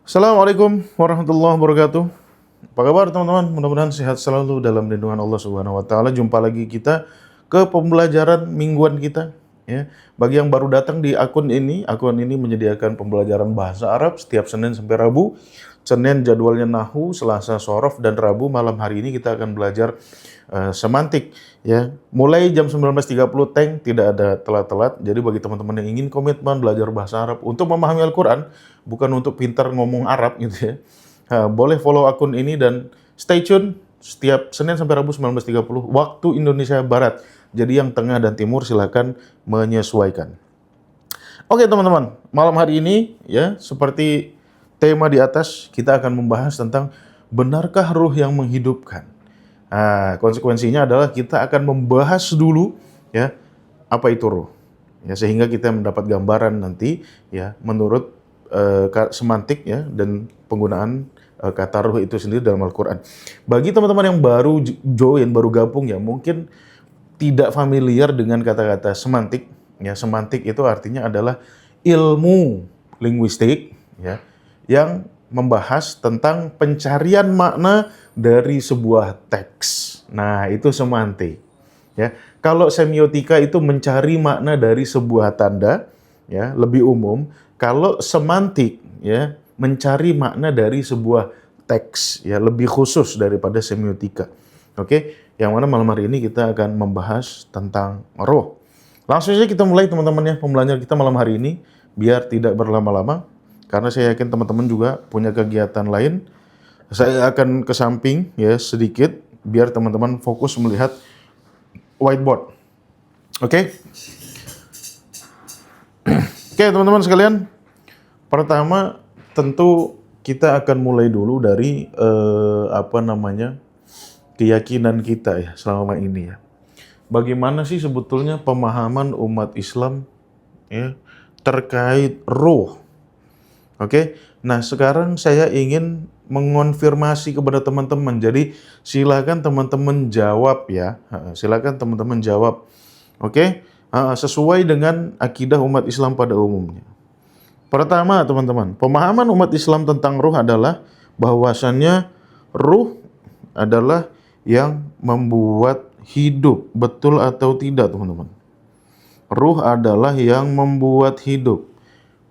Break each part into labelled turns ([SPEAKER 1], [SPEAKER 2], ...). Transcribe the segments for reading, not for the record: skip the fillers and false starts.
[SPEAKER 1] Assalamualaikum warahmatullahi wabarakatuh. Apa kabar teman-teman? Mudah-mudahan sehat selalu dalam lindungan Allah Subhanahu wa taala. Jumpa lagi kita ke pembelajaran mingguan kita ya. Bagi yang baru datang di akun ini menyediakan pembelajaran bahasa Arab setiap Senin sampai Rabu. Senin jadwalnya Nahu, Selasa Shorof, dan Rabu malam hari ini kita akan belajar semantik ya. Mulai jam 19.30 tidak ada telat-telat. Jadi bagi teman-teman yang ingin komitmen belajar bahasa Arab untuk memahami Al-Qur'an, bukan untuk pintar ngomong Arab gitu ya. Boleh follow akun ini dan stay tune setiap Senin sampai Rabu 19.30 waktu Indonesia Barat. Jadi yang tengah dan timur silakan menyesuaikan. Oke teman-teman, malam hari ini ya seperti tema di atas kita akan membahas tentang benarkah ruh yang menghidupkan. Nah, konsekuensinya adalah kita akan membahas dulu ya apa itu ruh. Ya sehingga kita mendapat gambaran nanti ya menurut semantik ya dan penggunaan kata ruh itu sendiri dalam Al-Qur'an. Bagi teman-teman yang baru join, baru gabung ya mungkin tidak familiar dengan kata-kata semantik. Ya, semantik itu artinya adalah ilmu linguistik ya yang membahas tentang pencarian makna dari sebuah teks. Nah, itu semantik. Ya, kalau semiotika itu mencari makna dari sebuah tanda, ya, lebih umum. Kalau semantik, ya, mencari makna dari sebuah teks, ya, lebih khusus daripada semiotika. Oke, yang mana malam hari ini kita akan membahas tentang roh. Langsung saja kita mulai teman-teman ya, pembelajaran kita malam hari ini, biar tidak berlama-lama. Karena saya yakin teman-teman juga punya kegiatan lain. Saya akan ke samping ya sedikit biar teman-teman fokus melihat whiteboard. Oke? Oke, teman-teman sekalian. Pertama tentu kita akan mulai dulu dari keyakinan kita ya selama ini ya. Bagaimana sih sebetulnya pemahaman umat Islam ya terkait ruh? Oke, nah sekarang saya ingin mengonfirmasi kepada teman-teman. Jadi silakan teman-teman jawab ya. Silakan teman-teman jawab. Oke, sesuai dengan akidah umat Islam pada umumnya. Pertama teman-teman, pemahaman umat Islam tentang ruh adalah bahwasannya ruh adalah yang membuat hidup. Betul atau tidak teman-teman? Ruh adalah yang membuat hidup.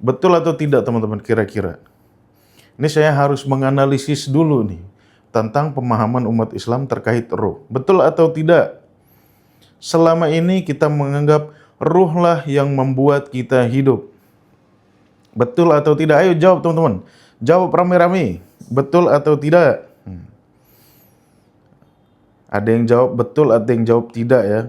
[SPEAKER 1] Betul atau tidak teman-teman kira-kira? Ini saya harus menganalisis dulu nih tentang pemahaman umat Islam terkait ruh. Betul atau tidak? Selama ini kita menganggap ruhlah yang membuat kita hidup. Betul atau tidak? Ayo jawab teman-teman. Jawab rame-rame. Betul atau tidak? Ada yang jawab betul, ada yang jawab tidak ya.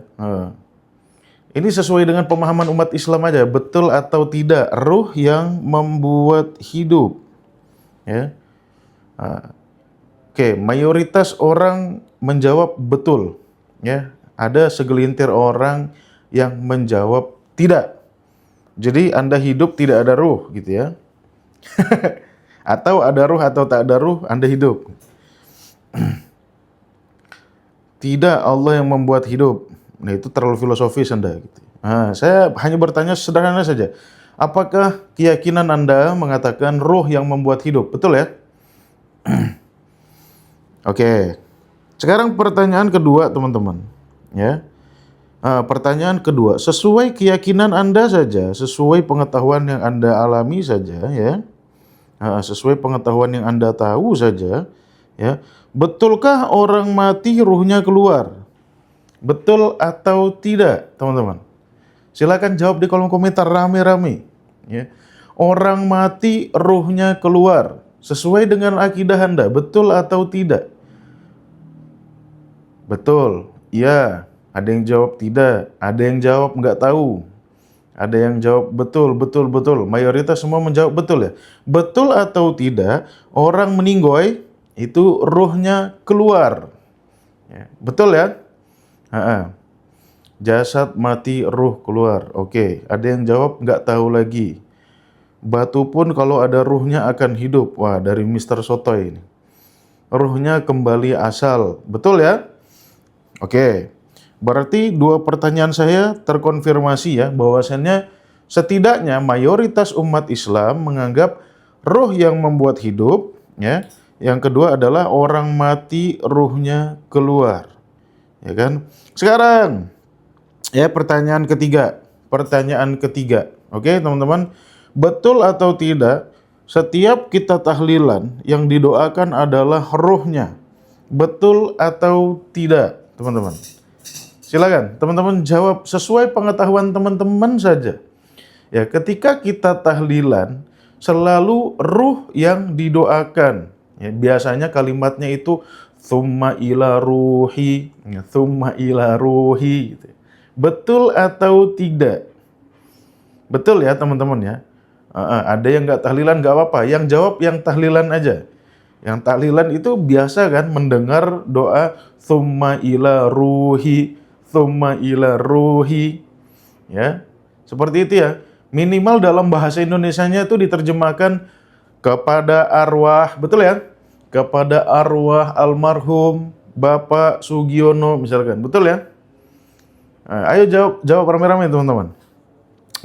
[SPEAKER 1] Ini sesuai dengan pemahaman umat Islam aja, betul atau tidak ruh yang membuat hidup. Ya. Oke, mayoritas orang menjawab betul. Ya, ada segelintir orang yang menjawab tidak. Jadi Anda hidup tidak ada ruh gitu ya. Atau ada ruh atau tak ada ruh, Anda hidup. Tidak, Allah yang membuat hidup. Nah, itu terlalu filosofis Anda. Gitu. Nah, saya hanya bertanya sederhana saja. Apakah keyakinan Anda mengatakan roh yang membuat hidup? Betul ya? Oke. Sekarang pertanyaan kedua, teman-teman. Ya. Pertanyaan kedua, sesuai keyakinan Anda saja, sesuai pengetahuan yang Anda alami saja, ya. Sesuai pengetahuan yang Anda tahu saja, ya. Betulkah orang mati ruhnya keluar? Betul atau tidak, teman-teman? Silakan jawab di kolom komentar rame-rame. Ya. Orang mati ruhnya keluar. Sesuai dengan akidah Anda, betul atau tidak? Betul, iya. Ada yang jawab tidak, ada yang jawab nggak tahu. Ada yang jawab betul, betul, betul. Mayoritas semua menjawab betul ya. Betul atau tidak, orang meninggoy itu ruhnya keluar. Ya, betul ya? Jasad mati, ruh keluar. Oke, ada yang jawab nggak tahu lagi. Batu pun kalau ada ruhnya akan hidup. Wah, dari Mr. Sotoy ini. Ruhnya kembali asal. Betul ya? Oke. Berarti dua pertanyaan saya terkonfirmasi ya bahwasannya setidaknya mayoritas umat Islam menganggap ruh yang membuat hidup, ya. Yang kedua adalah orang mati ruhnya keluar. Ya kan? Sekarang ya pertanyaan ketiga. Pertanyaan ketiga. Oke, teman-teman. Betul atau tidak setiap kita tahlilan yang didoakan adalah ruhnya? Betul atau tidak, teman-teman? Silakan, teman-teman jawab sesuai pengetahuan teman-teman saja. Ya, ketika kita tahlilan selalu ruh yang didoakan. Ya, biasanya kalimatnya itu tsumma ila ruhi, ya, tsumma ila ruhi gitu. Betul atau tidak? Betul ya, teman-teman ya. Ada yang nggak tahlilan nggak apa-apa. Yang jawab yang tahlilan aja. Yang tahlilan itu biasa kan mendengar doa tsumma ila ruhi, tsumma ila ruhi. Ya. Seperti itu ya. Minimal dalam bahasa Indonesianya itu diterjemahkan kepada arwah, betul ya? Kepada arwah almarhum Bapak Sugiono misalkan. Betul ya? Nah, ayo jawab rame-rame teman-teman.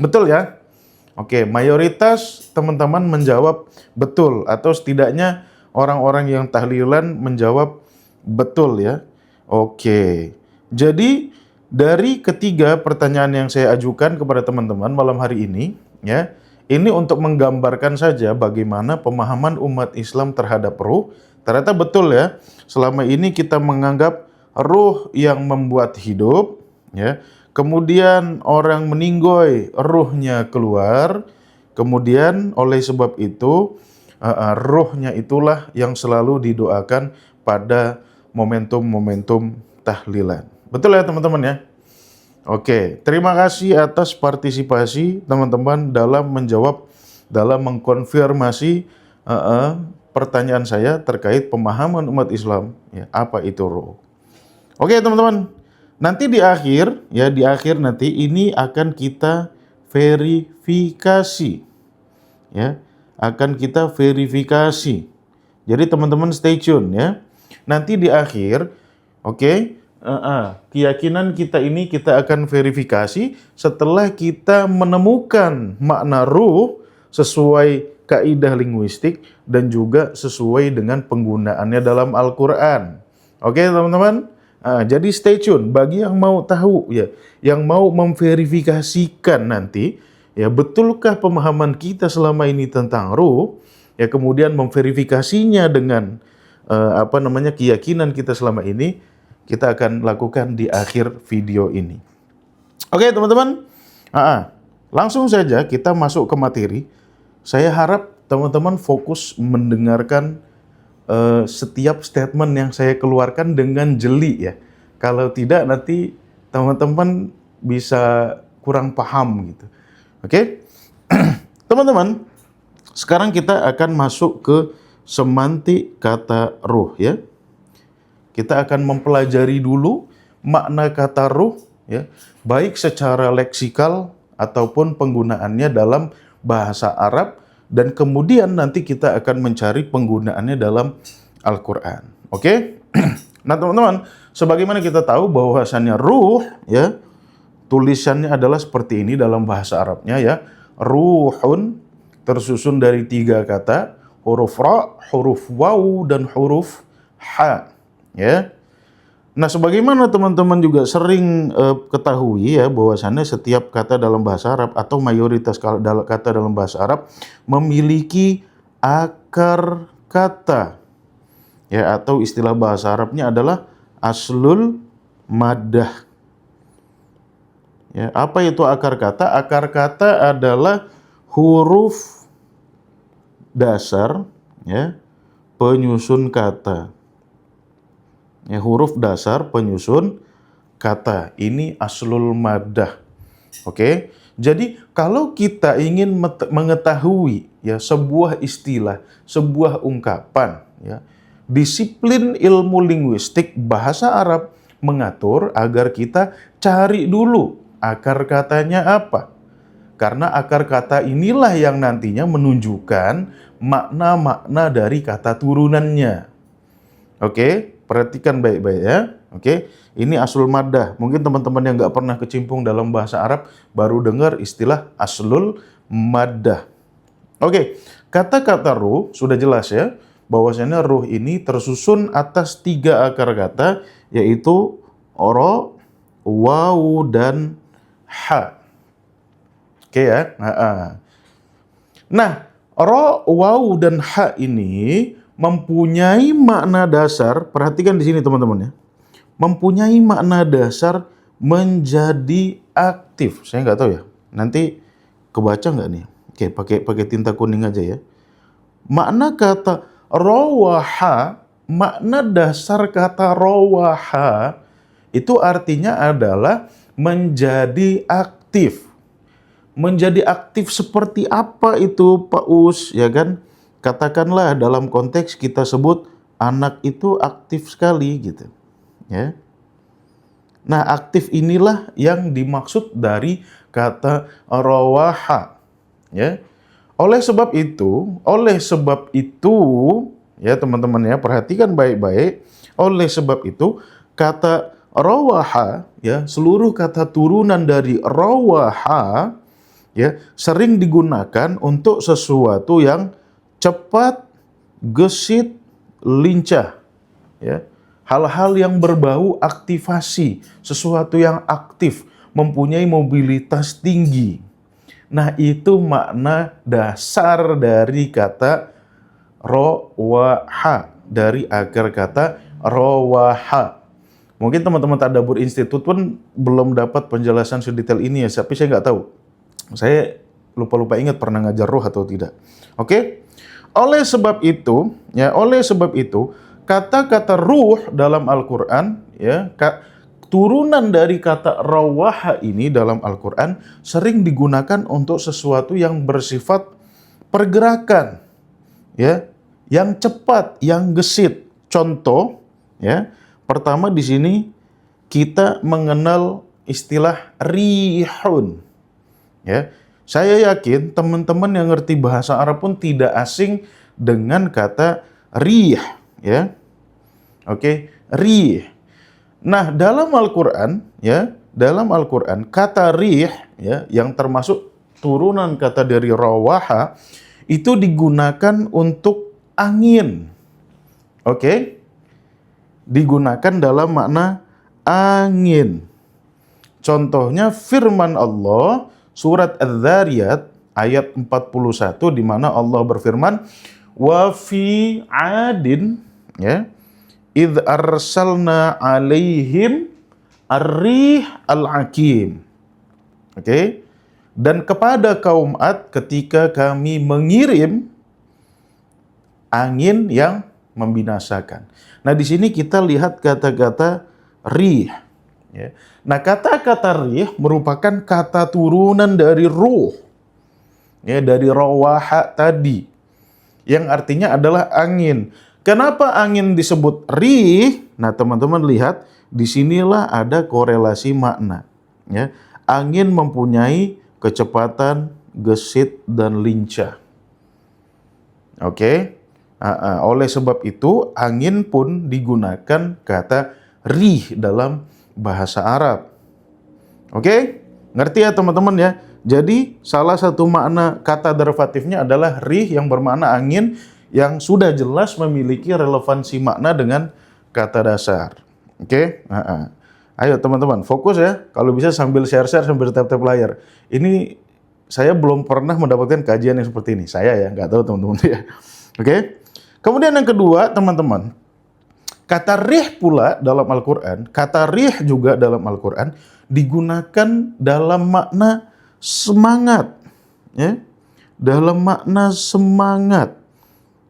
[SPEAKER 1] Betul ya? Oke, mayoritas teman-teman menjawab betul atau setidaknya orang-orang yang tahlilan menjawab betul ya. Oke. Jadi dari ketiga pertanyaan yang saya ajukan kepada teman-teman malam hari ini ya, ini untuk menggambarkan saja bagaimana pemahaman umat Islam terhadap ruh. Ternyata betul ya. Selama ini kita menganggap ruh yang membuat hidup ya. Kemudian orang meninggoy, ruhnya keluar. Kemudian oleh sebab itu, ruhnya itulah yang selalu didoakan pada momentum-momentum tahlilan. Betul ya teman-teman ya? Oke, terima kasih atas partisipasi teman-teman dalam menjawab, dalam mengkonfirmasi pertanyaan saya terkait pemahaman umat Islam. Ya, apa itu ruh? Oke teman-teman. Nanti di akhir, ya di akhir nanti ini akan kita verifikasi. Ya, akan kita verifikasi. Jadi teman-teman stay tune ya. Nanti di akhir, oke, keyakinan kita ini kita akan verifikasi setelah kita menemukan makna ruh sesuai kaidah linguistik dan juga sesuai dengan penggunaannya dalam Al-Quran. Oke teman-teman? Jadi stay tune bagi yang mau tahu ya, yang mau memverifikasikan nanti ya betulkah pemahaman kita selama ini tentang ruh ya, kemudian memverifikasinya dengan keyakinan kita selama ini, kita akan lakukan di akhir video ini. Oke teman-teman, langsung saja kita masuk ke materi. Saya harap teman-teman fokus mendengarkan setiap statement yang saya keluarkan dengan jeli ya. Kalau tidak nanti teman-teman bisa kurang paham gitu. Oke? Teman-teman, sekarang kita akan masuk ke semantik kata ruh ya. Kita akan mempelajari dulu makna kata ruh ya, baik secara leksikal ataupun penggunaannya dalam bahasa Arab. Dan kemudian nanti kita akan mencari penggunaannya dalam Al-Quran. Oke? Nah teman-teman, sebagaimana kita tahu bahwasannya ruh, ya, tulisannya adalah seperti ini dalam bahasa Arabnya ya. Ruhun, tersusun dari 3 kata, huruf ra, huruf waw, dan huruf ha. Ya. Nah, sebagaimana teman-teman juga sering ketahui ya, bahwasannya setiap kata dalam bahasa Arab atau mayoritas kata dalam bahasa Arab memiliki akar kata. Ya, atau istilah bahasa Arabnya adalah aslul maddah. Ya, apa itu akar kata? Akar kata adalah huruf dasar ya, penyusun kata. Ya, huruf dasar penyusun kata. Ini aslul maddah. Oke. Jadi kalau kita ingin mengetahui ya sebuah istilah, sebuah ungkapan ya, disiplin ilmu linguistik bahasa Arab mengatur agar kita cari dulu akar katanya apa. Karena akar kata inilah yang nantinya menunjukkan makna-makna dari kata turunannya. Oke, perhatikan baik-baik ya. Oke, ini aslul maddah. Mungkin teman-teman yang nggak pernah kecimpung dalam bahasa Arab baru dengar istilah aslul maddah. Oke, kata-kata ruh sudah jelas ya, bahwasanya ruh ini tersusun atas 3 akar kata, yaitu ro, waw, dan ha. Oke ya. Nah, ro, waw, dan ha ini mempunyai makna dasar. Perhatikan di sini teman-teman ya. Mempunyai makna dasar menjadi aktif. Saya nggak tahu ya. Nanti kebaca nggak nih? Oke, pakai tinta kuning aja ya. Makna kata rawaha, makna dasar kata rawaha itu artinya adalah menjadi aktif. Menjadi aktif seperti apa itu Pak Us, ya kan? Katakanlah dalam konteks kita sebut anak itu aktif sekali gitu, ya. Nah, aktif inilah yang dimaksud dari kata rawaha, ya. Oleh sebab itu, ya teman-teman ya, perhatikan baik-baik. Oleh sebab itu, kata rawaha, ya, seluruh kata turunan dari rawaha, ya, sering digunakan untuk sesuatu yang cepat, gesit, lincah, ya. Hal-hal yang berbau aktivasi, sesuatu yang aktif, mempunyai mobilitas tinggi. Nah, itu makna dasar dari kata rawaha, dari akar kata rawaha. Mungkin teman-teman Tadabbur Institut pun belum dapat penjelasan sedetail ini ya, tapi saya nggak tahu. Saya lupa-lupa ingat pernah ngajar roh atau tidak. Oke? Oleh sebab itu, kata-kata ruh dalam Al-Qur'an, ya, turunan dari kata rawaha ini dalam Al-Qur'an sering digunakan untuk sesuatu yang bersifat pergerakan, ya, yang cepat, yang gesit. Contoh, ya, pertama di sini kita mengenal istilah rihun, ya. Saya yakin teman-teman yang ngerti bahasa Arab pun tidak asing dengan kata rih, ya. Oke, rih. Nah, dalam Al-Qur'an, ya, dalam Al-Qur'an kata rih, ya, yang termasuk turunan kata dari rawaha itu digunakan untuk angin. Oke? Digunakan dalam makna angin. Contohnya firman Allah surat Adz-Dzariyat ayat 41 di mana Allah berfirman, wa fi 'adin, ya, idz arsalna 'alaihim ar-rih al-'aqim. Oke? Dan kepada kaum Ad ketika kami mengirim angin yang membinasakan. Nah, di sini kita lihat kata-kata rih, ya. Nah, kata-kata rih merupakan kata turunan dari ruh, ya, dari rawaha tadi, yang artinya adalah angin. Kenapa angin disebut rih? Nah, teman-teman lihat, disinilah ada korelasi makna, ya. Angin mempunyai kecepatan, gesit, dan lincah. Oke? Oleh sebab itu, angin pun digunakan kata rih dalam bahasa Arab. Oke? Ngerti ya teman-teman ya? Jadi, salah satu makna kata derivatifnya adalah rih yang bermakna angin yang sudah jelas memiliki relevansi makna dengan kata dasar. Oke? Ayo teman-teman, fokus ya. Kalau bisa sambil share-share, sambil tap-tap layar. Ini saya belum pernah mendapatkan kajian yang seperti ini. Saya ya, nggak tahu teman-teman ya. Oke? Kemudian yang kedua, teman-teman, kata rih pula dalam Al-Quran, kata rih juga dalam Al-Quran digunakan dalam makna semangat, ya, dalam makna semangat,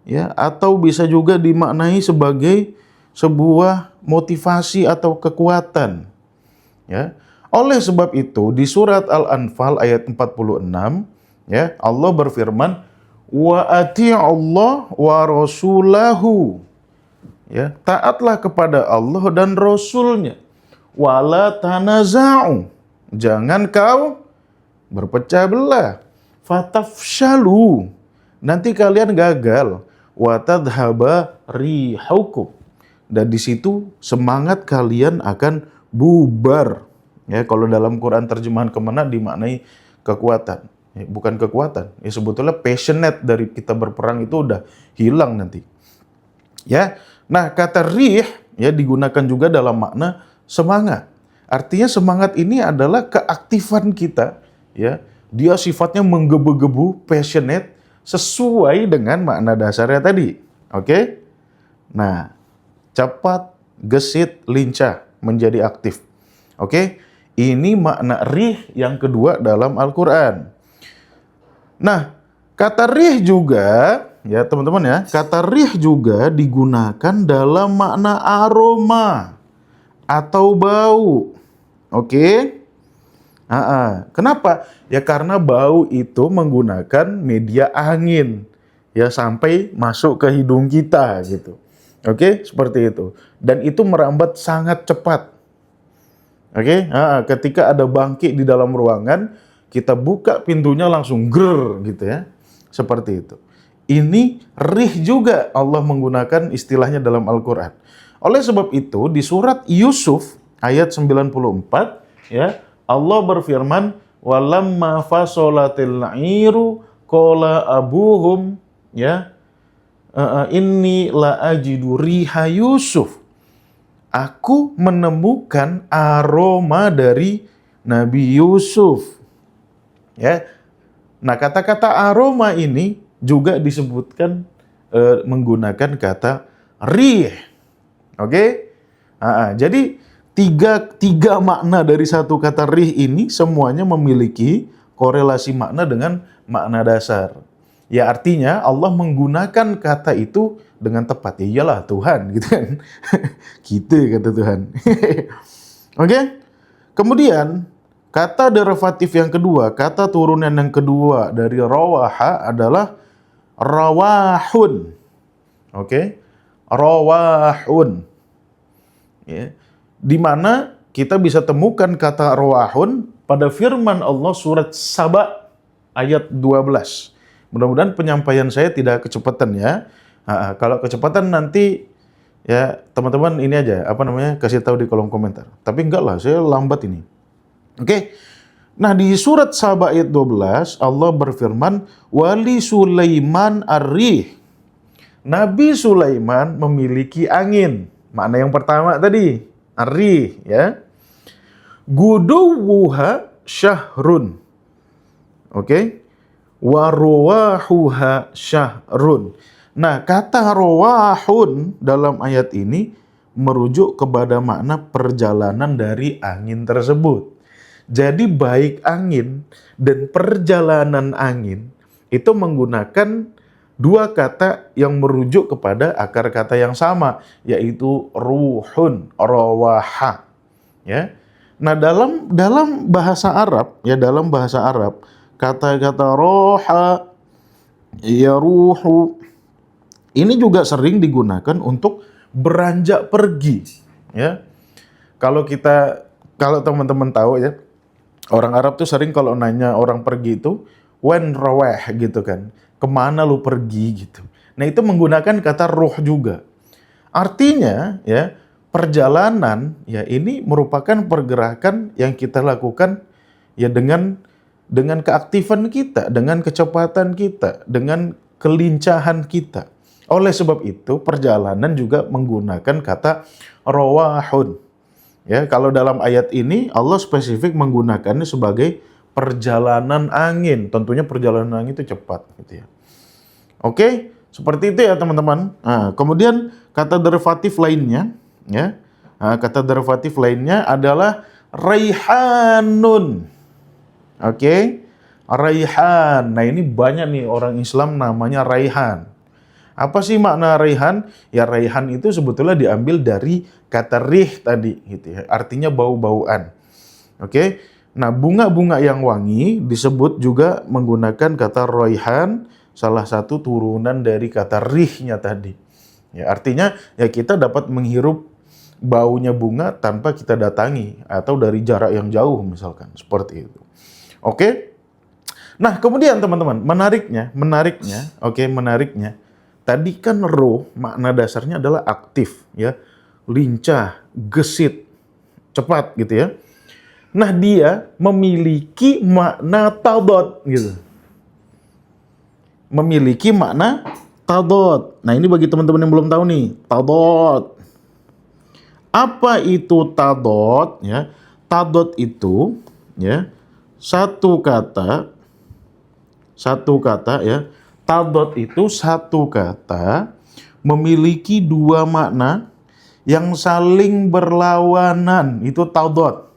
[SPEAKER 1] ya, atau bisa juga dimaknai sebagai sebuah motivasi atau kekuatan, ya. Oleh sebab itu di surat Al-Anfal ayat 46, ya, Allah berfirman, wa ati'allah wa rasulahu, ya, taatlah kepada Allah dan Rasulnya, wala tanaza'u, jangan kau berpecah belah, fatafshalu, nanti kalian gagal, wa tadhhaba rihukum, dan di situ semangat kalian akan bubar, ya. Kalau dalam Quran terjemahan Kemenak dimaknai kekuatan. bukan kekuatan. Ya sebetulnya passionate dari kita berperang itu udah hilang nanti. Ya. Nah, kata rih ya digunakan juga dalam makna semangat. Artinya semangat ini adalah keaktifan kita, ya. Dia sifatnya menggebu-gebu, passionate sesuai dengan makna dasarnya tadi. Oke? Nah, cepat, gesit, lincah, menjadi aktif. Oke? Ini makna rih yang kedua dalam Al-Qur'an. Nah, kata rih juga, ya teman-teman ya, kata rih juga digunakan dalam makna aroma atau bau. Oke? Kenapa? Ya karena bau itu menggunakan media angin. Ya sampai masuk ke hidung kita gitu. Oke? Seperti itu. Dan itu merambat sangat cepat. Oke? Ketika ada bangkit di dalam ruangan, kita buka pintunya langsung ger gitu ya. Seperti itu. Ini rih juga Allah menggunakan istilahnya dalam Al-Qur'an. Oleh sebab itu di surat Yusuf ayat 94 ya, Allah berfirman, "Walamma fasolatil 'iru qala abuhum ya inni la ajidu riha Yusuf." Aku menemukan aroma dari Nabi Yusuf. Ya. Nah, kata-kata aroma ini juga disebutkan menggunakan kata rih. Oke? Jadi tiga makna dari satu kata rih ini semuanya memiliki korelasi makna dengan makna dasar. Ya artinya Allah menggunakan kata itu dengan tepat. Ya iyalah Tuhan gitu kan. Kita kata Tuhan. Oke? Kemudian kata derivatif yang kedua, kata turunan yang kedua dari rawaha adalah rawahun. Oke? Rawahun. Ya. Di mana kita bisa temukan kata rawahun pada firman Allah surat Saba ayat 12. Mudah-mudahan penyampaian saya tidak kecepatan ya. Kalau kecepatan nanti ya teman-teman ini aja kasih tahu di kolom komentar. Tapi enggak lah, saya lambat ini. Oke. Nah, di surat Saba ayat 12 Allah berfirman, "Wali Sulaiman ar-rih." Nabi Sulaiman memiliki angin. Makna yang pertama tadi, ar-rih ya. Guduwuha syahrun. Oke. Wa ruwahuha syahrun. Nah, kata rawahun dalam ayat ini merujuk kepada makna perjalanan dari angin tersebut. Jadi baik angin dan perjalanan angin itu menggunakan dua kata yang merujuk kepada akar kata yang sama, yaitu ruhun, rawaha. Ya. Nah, dalam bahasa Arab, kata-kata roha, ya ruhu, ini juga sering digunakan untuk beranjak pergi. Ya. Kalau teman-teman tahu ya, orang Arab tuh sering kalau nanya orang pergi itu, wen raweh gitu kan. Kemana lu pergi gitu. Nah, itu menggunakan kata ruh juga. Artinya ya, perjalanan ya ini merupakan pergerakan yang kita lakukan ya dengan keaktifan kita, dengan kecepatan kita, dengan kelincahan kita. Oleh sebab itu perjalanan juga menggunakan kata rawahun. Ya, kalau dalam ayat ini Allah spesifik menggunakannya sebagai perjalanan angin. Tentunya perjalanan angin itu cepat gitu ya. Oke, seperti itu ya teman-teman. Nah, kemudian kata derivatif lainnya ya. Kata derivatif lainnya adalah raihanun. Oke. Raihan. Nah, ini banyak nih orang Islam namanya raihan. Apa sih makna raihan? Ya raihan itu sebetulnya diambil dari kata rih tadi gitu ya. Artinya bau-bauan. Oke. Nah, bunga-bunga yang wangi disebut juga menggunakan kata raihan, salah satu turunan dari kata rihnya tadi. Ya, artinya ya kita dapat menghirup baunya bunga tanpa kita datangi atau dari jarak yang jauh misalkan, seperti itu. Oke. Nah, kemudian teman-teman, menariknya, tadi kan roh makna dasarnya adalah aktif ya, lincah, gesit, cepat gitu ya. Nah, dia memiliki makna tadad gitu. Memiliki makna tadad. Nah, ini bagi teman-teman yang belum tahu nih, tadad. Apa itu tadad ya? Tadad itu ya satu kata ya. Tadad itu satu kata memiliki dua makna yang saling berlawanan. Itu tadad.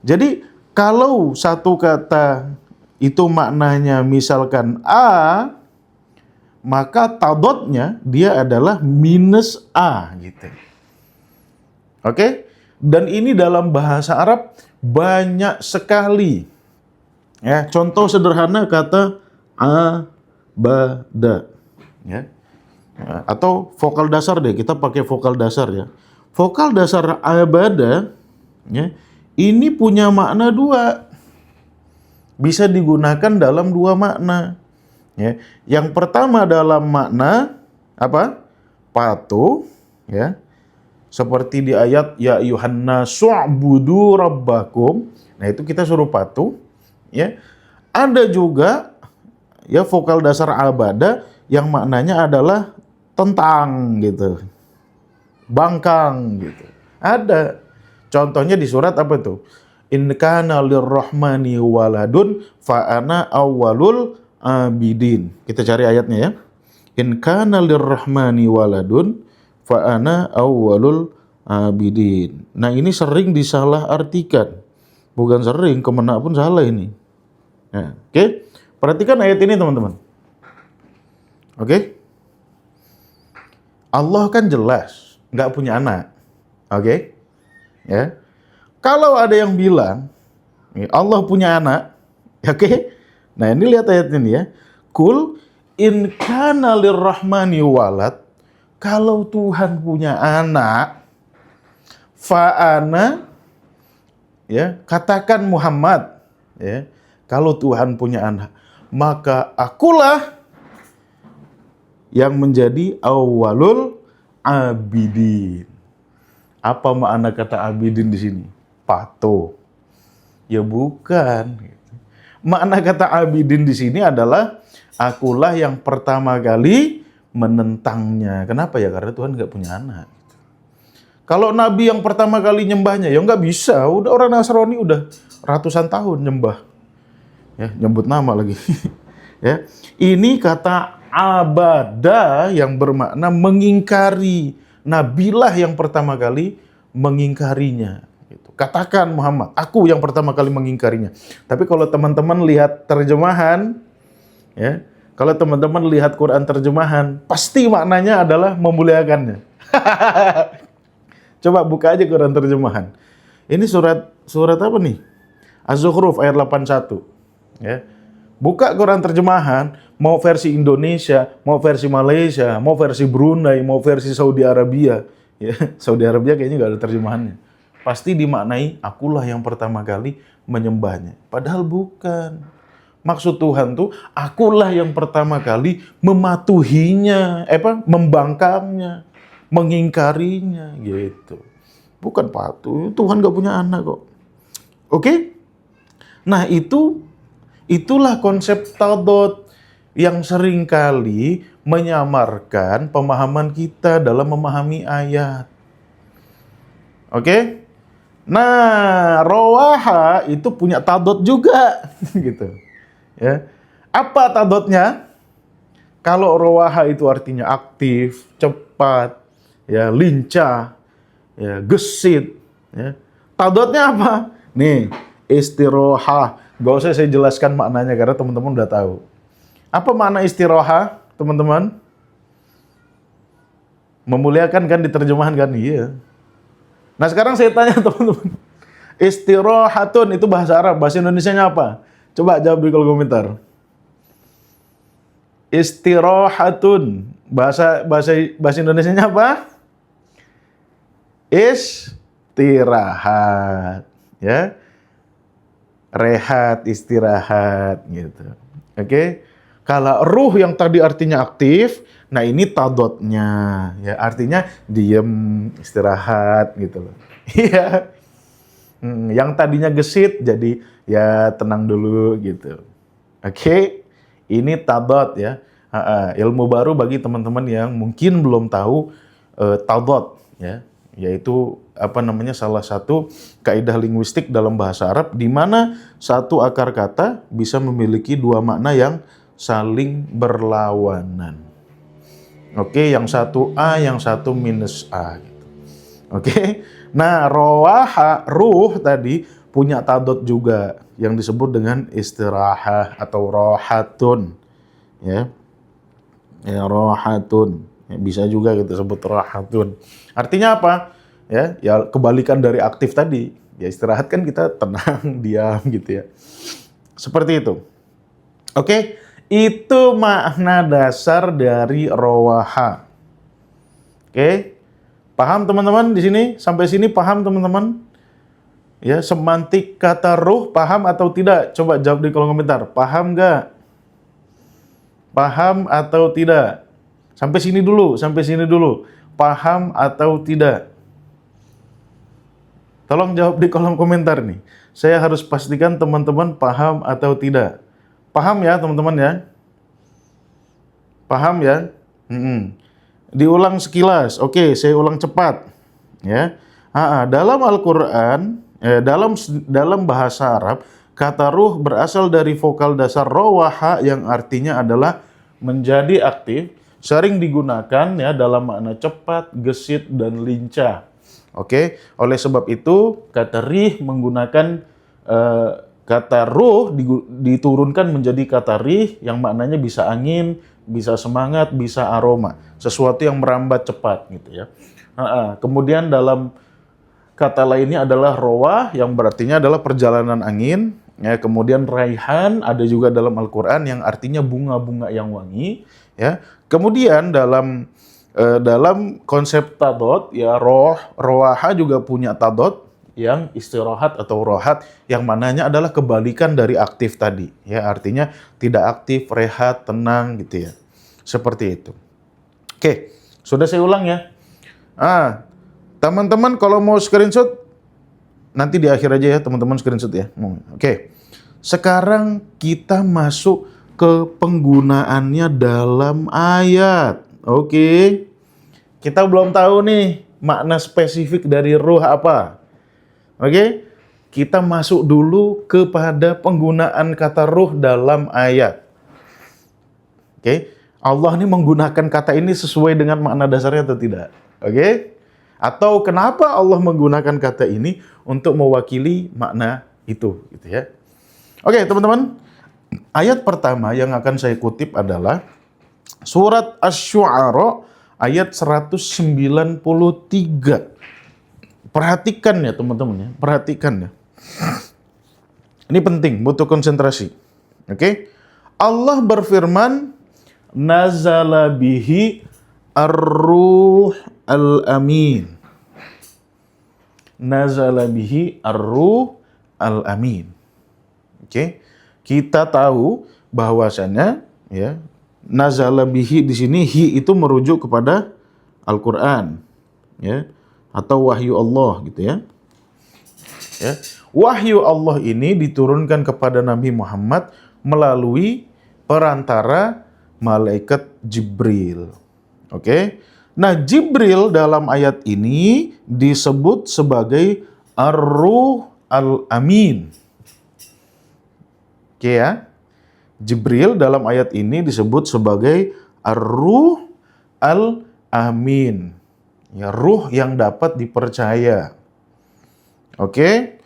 [SPEAKER 1] Jadi kalau satu kata itu maknanya misalkan A, maka tadadnya dia adalah minus A gitu. Oke? Dan ini dalam bahasa Arab banyak sekali. Ya, contoh sederhana kata abada. Ya. Atau vokal dasar deh, kita pakai vokal dasar ya. Vokal dasar abada ya, ini punya makna dua. Bisa digunakan dalam dua makna. Ya. Yang pertama dalam makna apa? Patuh ya. Seperti di ayat ya ayyuhan nasu'budu rabbakum. Nah, itu kita suruh patuh ya. Ada juga ya vokal dasar abada yang maknanya adalah tentang gitu. Bangkang gitu. Ada. Contohnya di surat apa tuh? In kana lirrahmani waladun fa ana awwalul abidin. Kita cari ayatnya ya. In kana lirrahmani waladun fa ana awwalul abidin. Nah, ini sering disalahartikan. Bukan sering, kemana pun salah ini. Nah, oke. Perhatikan ayat ini teman-teman. Oke. Allah kan jelas nggak punya anak. Oke. Ya. Kalau ada yang bilang Allah punya anak, oke. Nah, ini lihat ayat ini ya. Kul in kana lirrahmani walad. Kalau Tuhan punya anak, fa'ana, ya, katakan Muhammad, ya, kalau Tuhan punya anak, maka akulah yang menjadi awwalul abidin. Apa makna kata abidin di sini? Patuh. Ya bukan. Makna kata abidin di sini adalah akulah yang pertama kali menentangnya. Kenapa ya? Karena Tuhan nggak punya anak. Kalau Nabi yang pertama kali nyembahnya, ya nggak bisa. Udah orang Nasrani udah ratusan tahun nyembah. Ya, nyebut nama lagi. Ya, ini kata abada yang bermakna mengingkari. Nabilah yang pertama kali mengingkarinya. Gitu. Katakan Muhammad, aku yang pertama kali mengingkarinya. Tapi kalau teman-teman lihat terjemahan, ya. Kalau teman-teman lihat Quran terjemahan, pasti maknanya adalah memuliakannya. Coba buka aja Quran terjemahan. Ini surat apa nih? Az-Zukhruf ayat 81. Ya. Buka Quran terjemahan, mau versi Indonesia, mau versi Malaysia, mau versi Brunei, mau versi Saudi Arabia. Ya, Saudi Arabia kayaknya nggak ada terjemahannya. Pasti dimaknai, akulah yang pertama kali menyembahnya. Padahal bukan. Maksud Tuhan tuh, akulah yang pertama kali mematuhinya, membangkangnya, mengingkarinya, gitu. Bukan patuh, Tuhan gak punya anak kok. Oke? Nah, itulah konsep tadad yang seringkali menyamarkan pemahaman kita dalam memahami ayat. Oke? Nah, rawaha itu punya tadad juga, gitu. Ya. Apa tadadnya? Kalau rawaha itu artinya aktif, cepat, ya, lincah, ya, gesit, ya. Tadadnya apa? Nih, istirahah. Gak usah saya jelaskan maknanya karena teman-teman udah tahu. Apa makna istirahah, teman-teman? Memuliakan kan diterjemahan kan? Iya. Nah, sekarang saya tanya teman-teman. Istirahatun itu bahasa Arab, bahasa Indonesianya apa? Coba jawab di kolom komentar. Istirahatun. Bahasa Indonesianya apa? Istirahat. Ya. Rehat, istirahat gitu. Oke. Kalau ruh yang tadi artinya aktif, nah ini tadadnya. Ya, artinya diem, istirahat gitu loh. Iya. Yang tadinya gesit jadi ya tenang dulu gitu. Oke, ini tadad ya. Ilmu baru bagi teman-teman yang mungkin belum tahu tadad ya, yaitu salah satu kaidah linguistik dalam bahasa Arab di mana satu akar kata bisa memiliki dua makna yang saling berlawanan. Oke, yang satu A, yang satu minus A gitu. Oke. Nah, ruh tadi punya tadad juga yang disebut dengan istirahah atau rohatun. Ya. Ya, rohatun. Ya, bisa juga kita sebut rohatun. Artinya apa? Ya kebalikan dari aktif tadi. Ya istirahat kan kita tenang, diam gitu ya. Seperti itu. Oke, itu makna dasar dari rowaha. Oke, paham teman-teman di sini? Sampai sini paham teman-teman? Ya, semantik kata ruh paham atau tidak? Coba jawab di kolom komentar. Paham nggak? Paham atau tidak? Sampai sini dulu, sampai sini dulu. Paham atau tidak? Tolong jawab di kolom komentar nih. Saya harus pastikan teman-teman paham atau tidak. Paham ya teman-teman ya? Paham ya? Diulang sekilas. Oke, saya ulang cepat. Ya. Dalam Al-Qur'an, dalam bahasa Arab, kata ruh berasal dari vokal dasar rawaha yang artinya adalah menjadi aktif, sering digunakan ya dalam makna cepat, gesit dan lincah. Oke, oleh sebab itu kata rih menggunakan kata ruh diturunkan menjadi kata rih yang maknanya bisa angin, bisa semangat, bisa aroma, sesuatu yang merambat cepat gitu ya. Kemudian dalam kata lainnya adalah rawah yang berartinya adalah perjalanan angin. Ya, kemudian raihan ada juga dalam Al-Qur'an yang artinya bunga-bunga yang wangi. Ya, kemudian dalam konsep tadad ya rowaha juga punya tadad yang istirahat atau rohat yang mananya adalah kebalikan dari aktif tadi ya, artinya tidak aktif, rehat, tenang gitu ya. Seperti itu. Oke, sudah saya ulang ya. Teman-teman kalau mau screenshot nanti di akhir aja ya teman-teman screenshot ya. Oke. Sekarang kita masuk ke penggunaannya dalam ayat. Oke. Kita belum tahu nih makna spesifik dari ruh apa. Oke. Kita masuk dulu kepada penggunaan kata ruh dalam ayat. Oke. Allah ini menggunakan kata ini sesuai dengan makna dasarnya atau tidak? Oke. Atau kenapa Allah menggunakan kata ini untuk mewakili makna itu gitu ya. Oke, teman-teman. Ayat pertama yang akan saya kutip adalah surat Asy-Syu'ara ayat 193. Perhatikan ya teman-teman ya, perhatikan ya. Ini penting, butuh konsentrasi. Oke? Allah berfirman, nazala bihi ar-ruh al-amin. Nazala bihi ar-ruh al-amin. Oke? Kita tahu bahwasannya ya, nazala bihi di sini hi itu merujuk kepada Al-Qur'an ya, atau wahyu Allah gitu ya. Ya. Wahyu Allah ini diturunkan kepada Nabi Muhammad melalui perantara malaikat Jibril. Oke. Nah, Jibril dalam ayat ini disebut sebagai Ar-Ruh Al-Amin. Oke ya. Jibril dalam ayat ini disebut sebagai Ar-Ruh Al-Amin. Ya, ruh yang dapat dipercaya. Oke.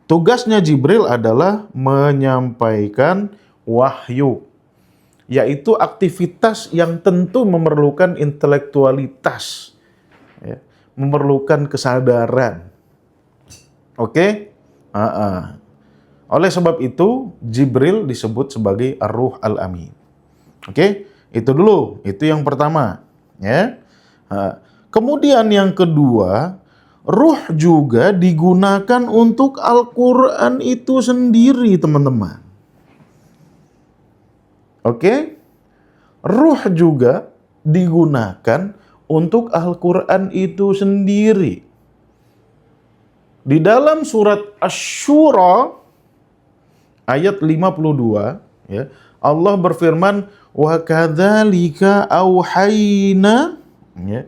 [SPEAKER 1] Tugasnya Jibril adalah menyampaikan wahyu, yaitu aktivitas yang tentu memerlukan intelektualitas, ya, memerlukan kesadaran. Oke. Oleh sebab itu, Jibril disebut sebagai Ar-Ruh Al-Amin. Oke, itu dulu. Itu yang pertama. Ya. Kemudian yang kedua, ruh juga digunakan untuk Al-Quran itu sendiri, teman-teman. Oke? Ruh juga digunakan untuk Al-Quran itu sendiri. Di dalam surat Asy-Syura ayat 52, ya, Allah berfirman, wa kadzalika auhayna, ya,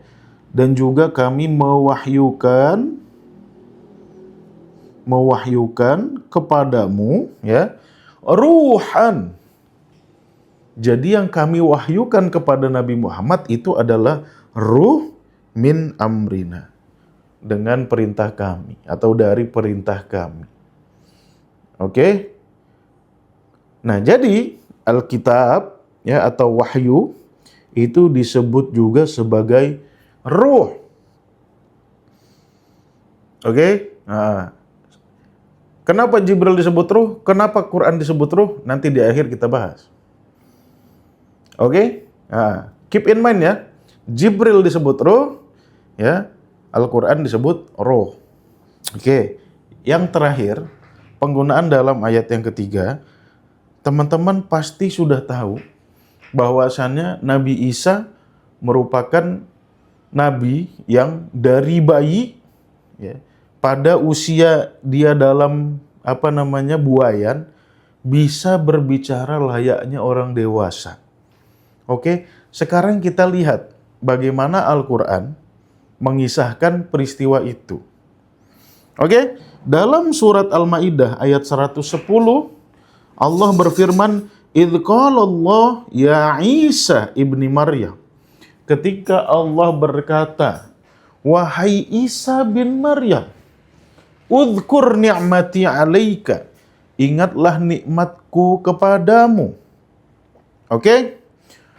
[SPEAKER 1] dan juga kami mewahyukan kepadamu, ya, ruhan. Jadi yang kami wahyukan kepada Nabi Muhammad itu adalah ruh min amrina, dengan perintah kami atau dari perintah kami. Oke? Nah, jadi Alkitab, ya, atau wahyu itu disebut juga sebagai ruh. Oke? Nah, kenapa Jibril disebut ruh? Kenapa Quran disebut ruh? Nanti di akhir kita bahas. Oke? Nah, keep in mind ya. Jibril disebut ruh, ya. Al-Quran disebut ruh. Oke. Yang terakhir, penggunaan dalam ayat yang ketiga, teman-teman pasti sudah tahu bahwasannya Nabi Isa merupakan nabi yang dari bayi, ya, pada usia dia dalam buayan, bisa berbicara layaknya orang dewasa. Oke, sekarang kita lihat bagaimana Al-Quran mengisahkan peristiwa itu. Oke, dalam surat Al-Maidah ayat 110, Allah berfirman, "Idz qala Allah ya Isa ibni Maryam." Ketika Allah berkata, "Wahai Isa bin Maryam, udzkur ni'mati 'alaika." Ingatlah nikmatku kepadamu. Oke?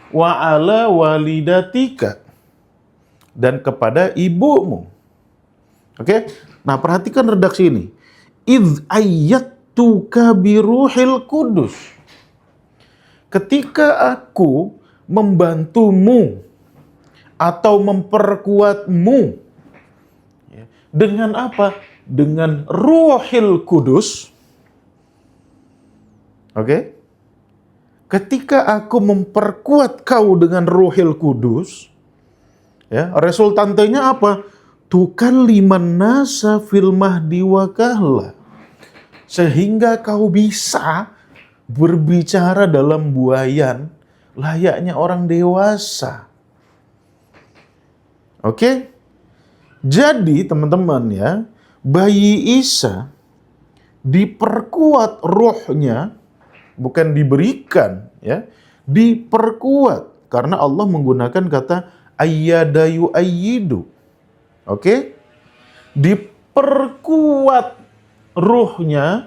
[SPEAKER 1] Wa 'ala walidatika, dan kepada ibumu. Oke? Nah, perhatikan redaksi ini. Idz ayyatuka biruhil kudus. Ketika aku membantumu atau memperkuatmu, ya, dengan apa? Dengan Ruhil Kudus. Oke? Ketika aku memperkuat kau dengan Ruhil Kudus, ya, resultantenya apa? Tukalliman nasa fil mahdi wa kahla. Sehingga kau bisa berbicara dalam buayan layaknya orang dewasa. Oke? Jadi teman-teman ya, bayi Isa diperkuat ruhnya, bukan diberikan, ya, diperkuat, karena Allah menggunakan kata ayyadayu ayyidu. Oke? Diperkuat ruhnya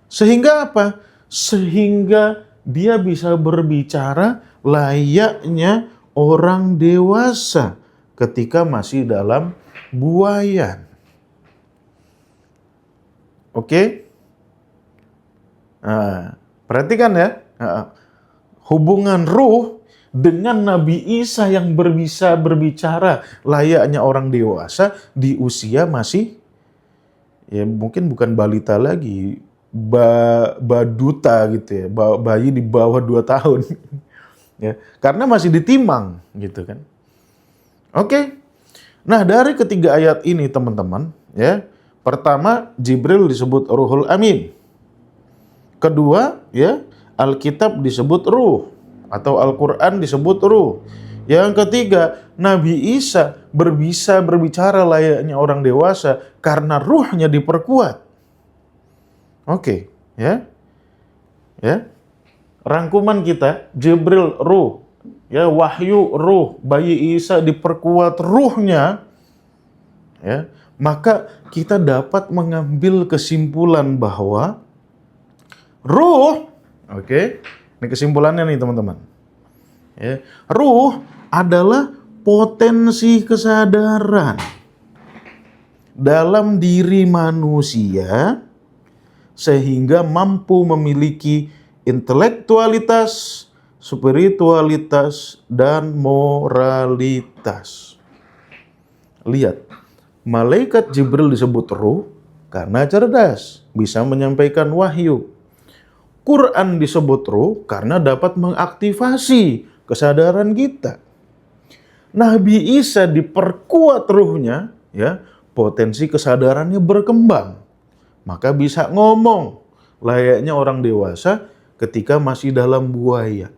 [SPEAKER 1] sehingga apa? Sehingga dia bisa berbicara layaknya orang dewasa ketika masih dalam buayan. Oke? Nah, perhatikan ya. Hubungan ruh dengan Nabi Isa yang bisa berbicara layaknya orang dewasa di usia masih, ya mungkin bukan balita lagi, baduta gitu ya, bayi di bawah 2 tahun. Ya, karena masih ditimang gitu kan. Oke. Nah, dari ketiga ayat ini teman-teman, ya. Pertama, Jibril disebut Ruhul Amin. Kedua, ya, Alkitab disebut ruh atau Al-Quran disebut ruh. Yang ketiga, Nabi Isa bisa berbicara layaknya orang dewasa karena ruhnya diperkuat. Oke, ya. Ya. Rangkuman kita, Jibril ruh, ya, wahyu ruh, bayi Isa diperkuat ruhnya, ya. Maka kita dapat mengambil kesimpulan bahwa ruh, oke, ini kesimpulannya nih teman-teman. Ya, ruh adalah potensi kesadaran dalam diri manusia sehingga mampu memiliki intelektualitas, spiritualitas, dan moralitas. Lihat, malaikat Jibril disebut ruh karena cerdas, bisa menyampaikan wahyu. Quran disebut ruh karena dapat mengaktifasi kesadaran kita. Nabi Isa diperkuat ruhnya, ya, potensi kesadarannya berkembang. Maka bisa ngomong layaknya orang dewasa ketika masih dalam buaya.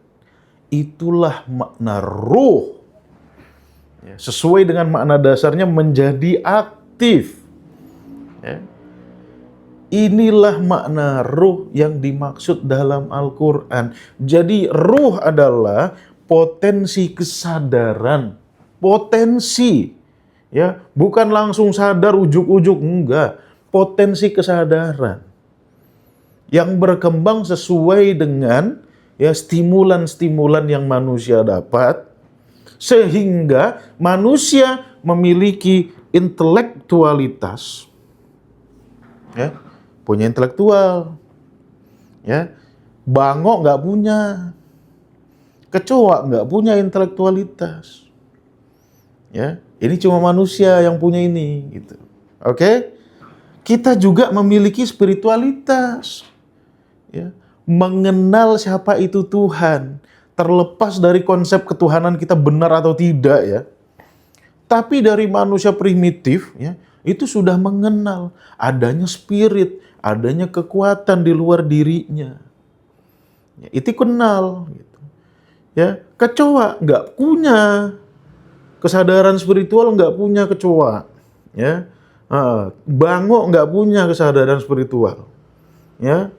[SPEAKER 1] Itulah makna ruh. Ya, sesuai dengan makna dasarnya menjadi aktif. Ya. Inilah makna ruh yang dimaksud dalam Al-Quran. Jadi ruh adalah potensi kesadaran. Potensi. Ya, bukan langsung sadar ujuk-ujuk, enggak. Potensi kesadaran. Yang berkembang sesuai dengan ya stimulan-stimulan yang manusia dapat. Sehingga manusia memiliki intelektualitas, ya, punya intelektual, ya, bangok nggak punya, kecoa nggak punya intelektualitas, ya, ini cuma manusia yang punya ini, gitu. Oke, kita juga memiliki spiritualitas, ya, mengenal siapa itu Tuhan. Terlepas dari konsep ketuhanan kita benar atau tidak, ya. Tapi dari manusia primitif, ya, itu sudah mengenal adanya spirit, adanya kekuatan di luar dirinya. Ya, itu kenal, gitu. Ya, kecoa nggak punya kesadaran spiritual, nggak punya kecoa. Ya, bangok nggak punya kesadaran spiritual. Ya,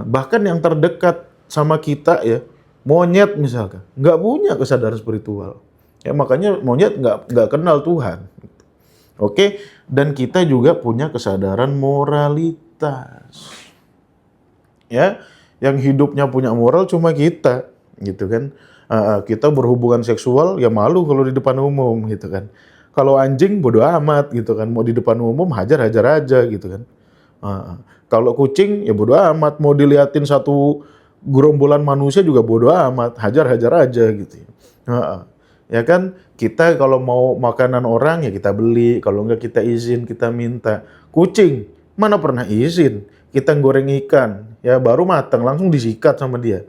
[SPEAKER 1] bahkan yang terdekat sama kita, ya, monyet misalkan, nggak punya kesadaran spiritual. Ya, makanya monyet nggak kenal Tuhan. Oke, dan kita juga punya kesadaran moralitas. Ya, yang hidupnya punya moral cuma kita, gitu kan. Kita berhubungan seksual ya malu kalau di depan umum, gitu kan. Kalau anjing bodo amat, gitu kan. Mau di depan umum hajar-hajar aja, gitu kan. Kalau kucing ya bodo amat, mau diliatin satu gerombolan manusia juga bodo amat, hajar-hajar aja, gitu. Ya kan, kita kalau mau makanan orang ya kita beli, kalau enggak kita izin, kita minta. Kucing mana pernah izin, kita goreng ikan, ya baru matang langsung disikat sama dia.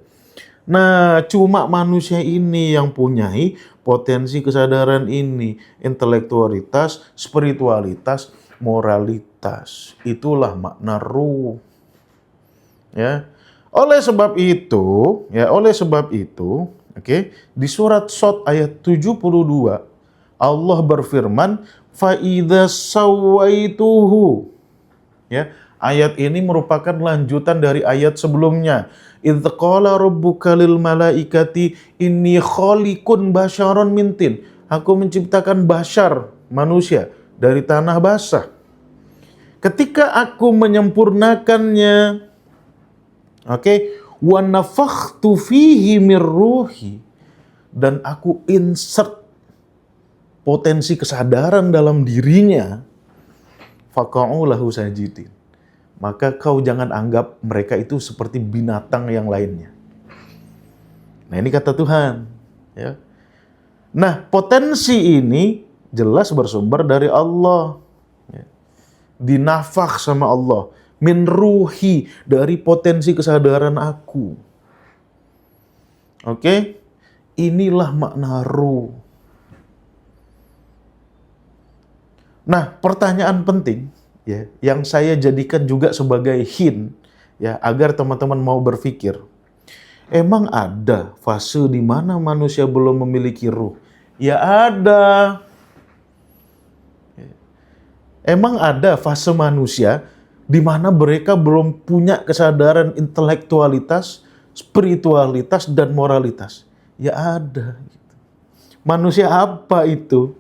[SPEAKER 1] Nah, cuma manusia ini yang punyai potensi kesadaran ini, intelektualitas, spiritualitas, moralitas. Itulah makna ruh. Ya. Oleh sebab itu, oke, di surat Shad ayat 72, Allah berfirman, fa idza sawaituhu. Ya, ayat ini merupakan lanjutan dari ayat sebelumnya. Idz qala rabbuka lil malaikati inni khaliqun basyaron min tin. Aku menciptakan bashar, manusia, dari tanah basah. Ketika aku menyempurnakannya, oke, wa nafakhtu fihi mir ruhi, dan aku insert potensi kesadaran dalam dirinya, faqa'u lahu sajidin. Maka kau jangan anggap mereka itu seperti binatang yang lainnya. Nah, ini kata Tuhan, ya. Nah, potensi ini jelas bersumber dari Allah. Ya. Dinafakh sama Allah. Min ruhi, dari potensi kesadaran aku. Oke? Inilah makna ruh. Nah, pertanyaan penting, ya, yang saya jadikan juga sebagai hint, ya, agar teman-teman mau berpikir. Emang ada fase di mana manusia belum memiliki ruh? Ya ada. Emang ada fase manusia di mana mereka belum punya kesadaran intelektualitas, spiritualitas, dan moralitas? Ya ada. Manusia apa itu?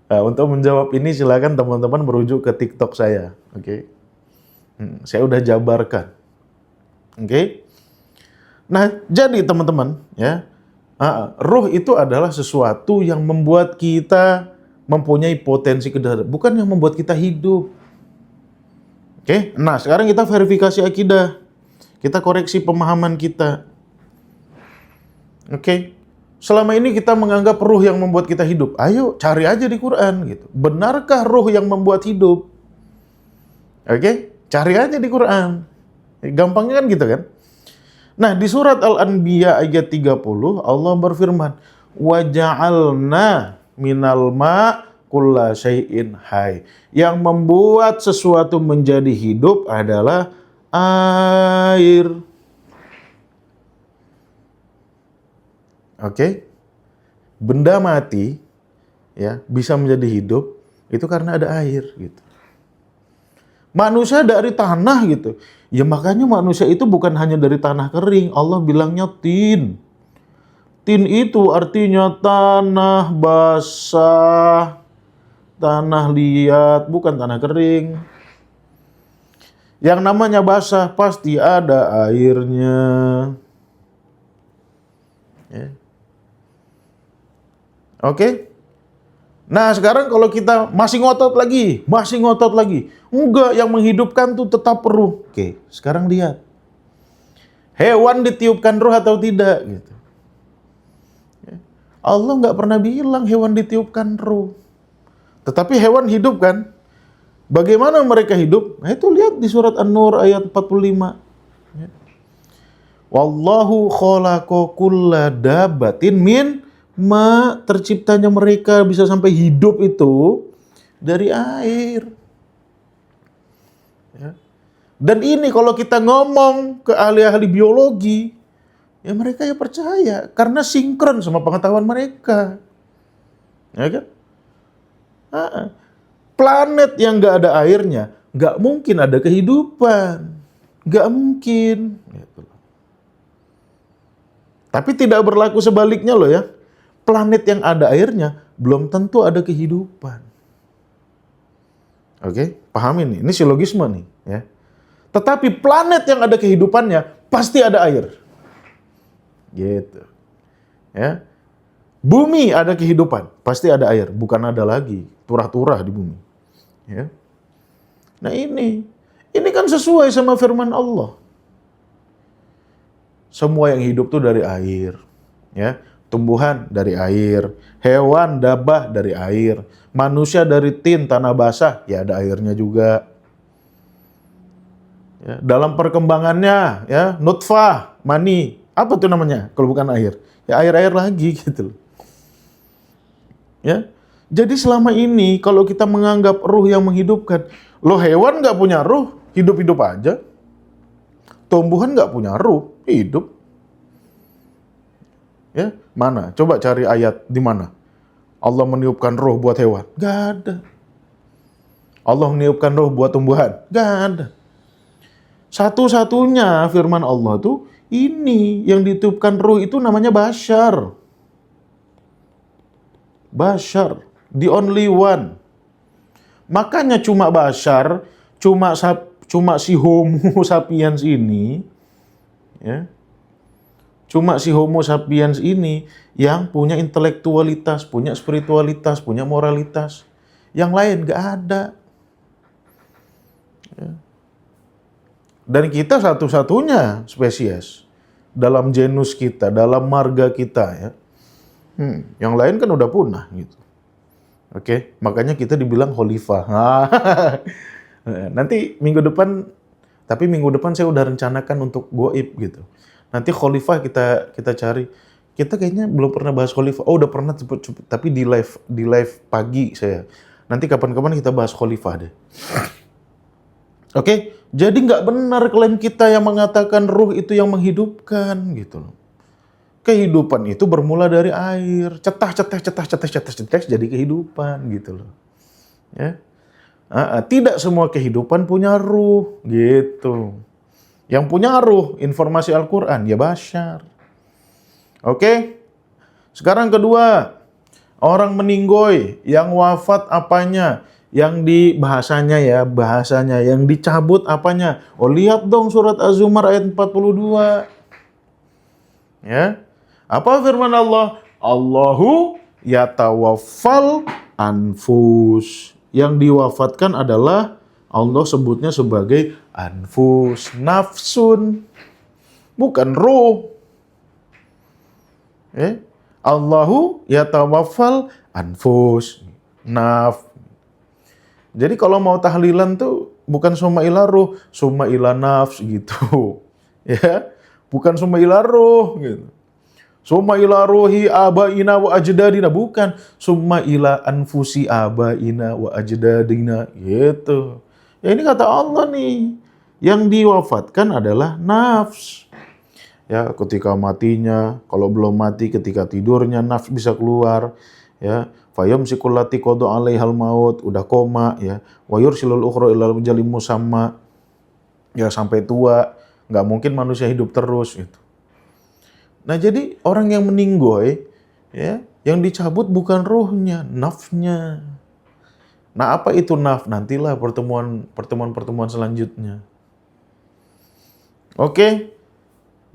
[SPEAKER 1] Nah, untuk menjawab ini silakan teman-teman merujuk ke TikTok saya, oke? Saya udah jabarkan, oke? Nah, jadi teman-teman, ya, ruh itu adalah sesuatu yang membuat kita mempunyai potensi kesadaran, bukan yang membuat kita hidup. Oke? Nah, sekarang kita verifikasi akidah, kita koreksi pemahaman kita, oke? Selama ini kita menganggap ruh yang membuat kita hidup. Ayo cari aja di Quran, gitu. Benarkah ruh yang membuat hidup? Oke? Cari aja di Quran. Gampangnya kan gitu kan? Nah, di surat Al-Anbiya ayat 30 Allah berfirman, "Wa ja'alna minal ma' kulla syai'in hayy. Yang membuat sesuatu menjadi hidup adalah air. Oke? Benda mati ya bisa menjadi hidup itu karena ada air gitu. Manusia dari tanah gitu. Ya makanya manusia itu bukan hanya dari tanah kering. Allah bilangnya tin. Tin itu artinya tanah basah, tanah liat, bukan tanah kering. Yang namanya basah pasti ada airnya. Ya. Oke? Nah sekarang kalau kita masih ngotot lagi. Enggak, yang menghidupkan tuh tetap ruh. Oke, sekarang lihat. Hewan ditiupkan ruh atau tidak? Gitu. Allah nggak pernah bilang hewan ditiupkan ruh. Tetapi hewan hidup kan? Bagaimana mereka hidup? Nah itu lihat di surat An-Nur ayat 45. Ya. Wallahu khalaqa kulla dabbatin min ma, terciptanya mereka bisa sampai hidup itu dari air. Ya. Dan ini kalau kita ngomong ke ahli-ahli biologi, ya mereka ya percaya karena sinkron sama pengetahuan mereka. Ya kan? Planet yang nggak ada airnya, nggak mungkin ada kehidupan. Nggak mungkin. Gitu. Tapi tidak berlaku sebaliknya loh ya. Planet yang ada airnya belum tentu ada kehidupan. Oke, paham ini silogisme nih ya. Tetapi planet yang ada kehidupannya pasti ada air. Gitu. Ya. Bumi ada kehidupan, pasti ada air, bukan ada lagi turah-turah di bumi. Ya. Nah ini kan sesuai sama firman Allah. Semua yang hidup tuh dari air, ya. Tumbuhan dari air, hewan, dabah dari air, manusia dari tin, tanah basah, ya ada airnya juga. Ya, dalam perkembangannya, ya nutfah, mani, apa tuh namanya? Kalau bukan air, ya air-air lagi gitu loh. Ya, jadi selama ini kalau kita menganggap ruh yang menghidupkan, loh hewan nggak punya ruh, hidup-hidup aja. Tumbuhan nggak punya ruh, hidup. Ya, mana? Coba cari ayat di mana Allah meniupkan roh buat hewan. Gak ada. Allah meniupkan roh buat tumbuhan. Gak ada. Satu-satunya firman Allah tuh ini yang ditiupkan roh itu namanya bashar. Bashar, the only one. Makanya cuma bashar, cuma si Homo sapiens ini, ya. Cuma si Homo sapiens ini yang punya intelektualitas, punya spiritualitas, punya moralitas. Yang lain gak ada. Ya. Dan kita satu-satunya spesies dalam genus kita, dalam marga kita. Ya. Yang lain kan udah punah gitu. Oke, makanya kita dibilang khalifah. Nanti minggu depan saya udah rencanakan untuk goib gitu. Nanti khalifah kita cari. Kita kayaknya belum pernah bahas khalifah. Oh, udah pernah tapi di live pagi saya. Nanti kapan-kapan kita bahas khalifah deh. Oke, jadi nggak benar klaim kita yang mengatakan ruh itu yang menghidupkan gitu loh. Kehidupan itu bermula dari air, cetah jadi kehidupan gitu loh. Ya. Tidak semua kehidupan punya ruh gitu. Yang punya ruh, informasi Al-Quran, ya bashar. Oke? Sekarang kedua, orang meninggoy, yang wafat apanya? Yang di bahasanya, yang dicabut apanya? Oh lihat dong surat Az-Zumar ayat 42. Ya. Apa firman Allah? Allahu yatawaffal anfus. Yang diwafatkan adalah Allah sebutnya sebagai anfus, nafsun, bukan ruh. Allahu yatawaffal anfus, naf. Jadi kalau mau tahlilan tuh bukan summa ila ruh, summa ila nafs gitu. Ya, bukan summa ila ruh gitu. Summa ila ruhi abaina wa ajdadina, bukan summa ila anfusi abaina wa ajdadina gitu. Ya ini kata Allah nih, yang diwafatkan adalah nafs. Ya, ketika matinya, kalau belum mati ketika tidurnya nafs bisa keluar, ya. Fayumsikul lati qada 'alaihal maut, udah koma ya. Wa yursilul ukhra ila ajalin musamma. Ya sampai tua, nggak mungkin manusia hidup terus gitu. Nah, jadi orang yang meninggoy, ya, yang dicabut bukan ruhnya, nafsnya. Nah, apa itu naf? Nantilah pertemuan selanjutnya. Oke?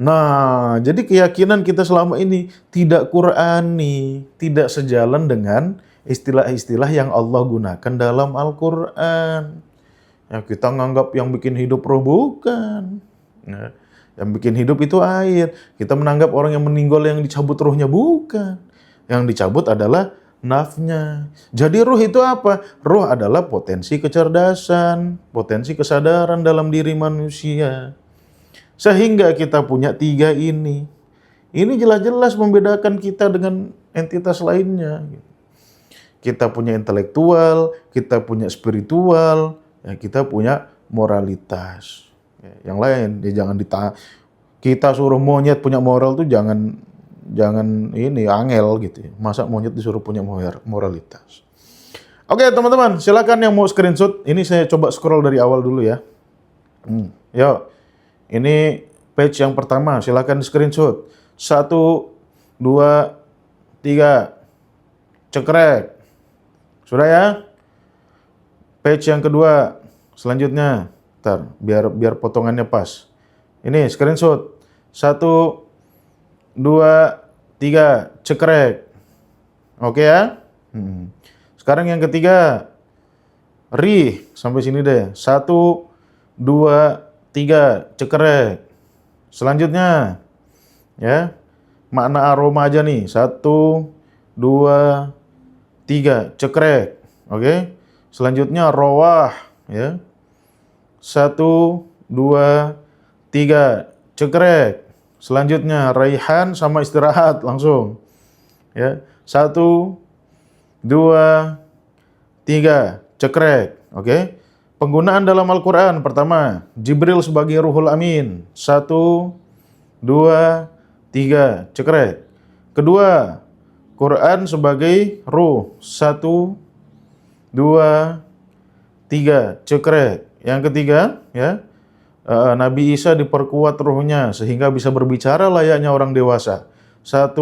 [SPEAKER 1] Nah, jadi keyakinan kita selama ini tidak Qur'ani, tidak sejalan dengan istilah-istilah yang Allah gunakan dalam Al-Qur'an. Ya, kita nganggap yang bikin hidup roh bukan. Nah, yang bikin hidup itu air. Kita menganggap orang yang meninggal yang dicabut ruhnya, bukan. Yang dicabut adalah nafnya. Jadi ruh itu apa? Ruh adalah potensi kecerdasan, potensi kesadaran dalam diri manusia. Sehingga kita punya tiga ini. Ini jelas-jelas membedakan kita dengan entitas lainnya. Kita punya intelektual, kita punya spiritual, ya, kita punya moralitas. Yang lain ya jangan kita suruh monyet punya moral tuh jangan ini angel gitu ya. Masa monyet disuruh punya moralitas. Oke, teman-teman, silakan yang mau screenshot. Ini saya coba scroll dari awal dulu ya. Yuk. Ini page yang pertama, silakan di screenshot. 1 2 3. Cekrek. Sudah ya? Page yang kedua. Selanjutnya, ntar biar potongannya pas. Ini screenshot. 1 2 3, cekrek. Oke ya? Sekarang yang ketiga. Sampai sini deh. 1 2 3, cekrek. Selanjutnya, ya, makna aroma aja nih. 1 2 3, cekrek. Oke. Selanjutnya rawah, ya. 1 2 3, cekrek. Selanjutnya raihan sama istirahat langsung. Ya. 1 2 3, cekrek. Oke. Penggunaan dalam Al-Quran, pertama, Jibril sebagai Ruhul Amin. 1 2 3, cekrek. Kedua, Quran sebagai ruh. 1 2 3, cekrek. Yang ketiga, ya, Nabi Isa diperkuat ruhnya sehingga bisa berbicara layaknya orang dewasa. 1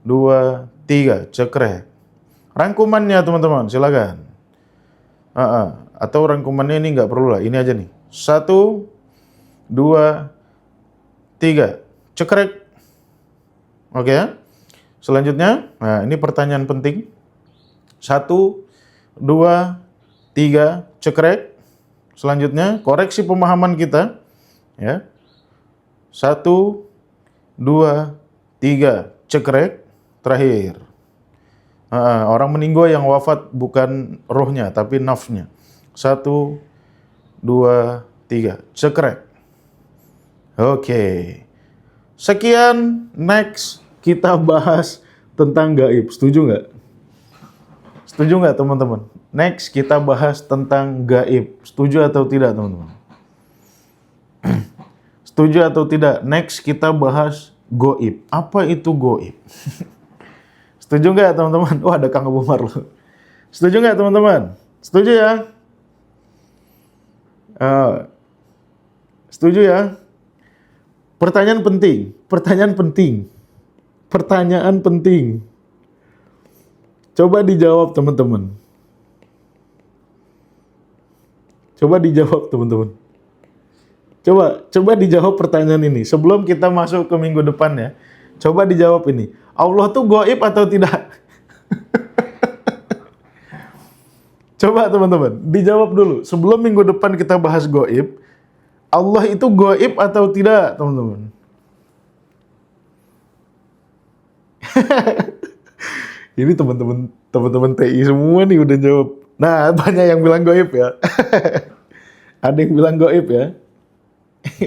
[SPEAKER 1] 2 3, cekrek. Rangkumannya teman-teman, silakan. Atau rangkumannya ini nggak perlu lah, ini aja nih. 1 2 3, cekrek. Oke ya. Selanjutnya, nah ini pertanyaan penting. 1 2 3, cekrek. Selanjutnya, koreksi pemahaman kita. Ya. 1 2 3, cekrek. Terakhir. Orang meninggal yang wafat bukan rohnya, tapi nafsnya. 1 2 3, cekrek. Oke. Sekian, next kita bahas tentang gaib. Setuju nggak? Setuju nggak teman-teman? Next kita bahas tentang gaib. Setuju atau tidak teman-teman? Setuju atau tidak? Next kita bahas goib. Apa itu goib? Setuju nggak teman-teman? Wah, ada Kang Abu Umar loh. Setuju nggak teman-teman? Setuju ya? Setuju ya? Pertanyaan penting. Coba dijawab teman-teman. Coba dijawab pertanyaan ini. Sebelum kita masuk ke minggu depan ya. Coba dijawab ini. Allah tuh gaib atau tidak? Coba teman-teman, dijawab dulu. Sebelum minggu depan kita bahas gaib, Allah itu gaib atau tidak, teman-teman? Ini teman-teman TI semua nih udah jawab. Nah, banyak yang bilang gaib ya. Ada yang bilang gaib ya.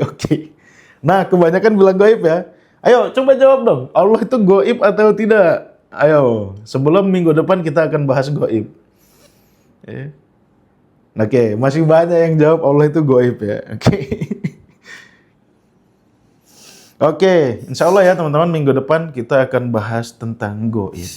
[SPEAKER 1] Oke. Nah, kebanyakan bilang gaib ya. Ayo, coba jawab dong. Allah itu goib atau tidak? Ayo, sebelum minggu depan kita akan bahas goib. Ya. Oke, masih banyak yang jawab Allah itu goib ya. Oke. Oke, insya Allah ya teman-teman, minggu depan kita akan bahas tentang goib.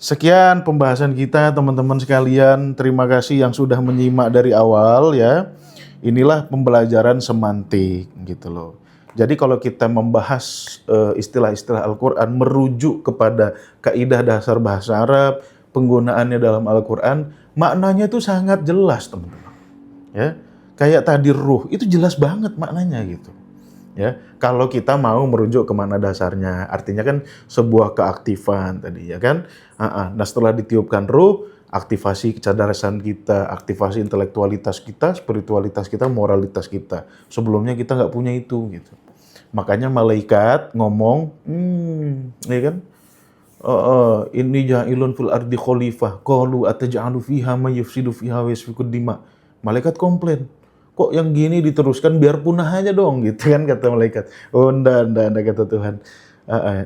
[SPEAKER 1] Sekian pembahasan kita teman-teman sekalian. Terima kasih yang sudah menyimak dari awal ya. Inilah pembelajaran semantik gitu loh. Jadi kalau kita membahas istilah-istilah Al-Quran merujuk kepada kaidah dasar bahasa Arab, penggunaannya dalam Al-Quran, maknanya itu sangat jelas teman-teman. Ya, kayak tadi ruh, itu jelas banget maknanya gitu. Ya, kalau kita mau merujuk ke mana dasarnya, artinya kan sebuah keaktifan tadi ya kan. Nah setelah ditiupkan ruh, aktivasi kecerdasan kita, aktivasi intelektualitas kita, spiritualitas kita, moralitas kita. Sebelumnya kita nggak punya itu gitu. Makanya malaikat ngomong, ya kan? Inni ja'ilun fil ardi khalifah, qalu ataj'alu fiha may yufsidu fiha wa yasfikud dima. Malaikat komplain. Kok yang gini diteruskan, biar punah aja dong gitu kan kata malaikat. Oh enggak kata Tuhan.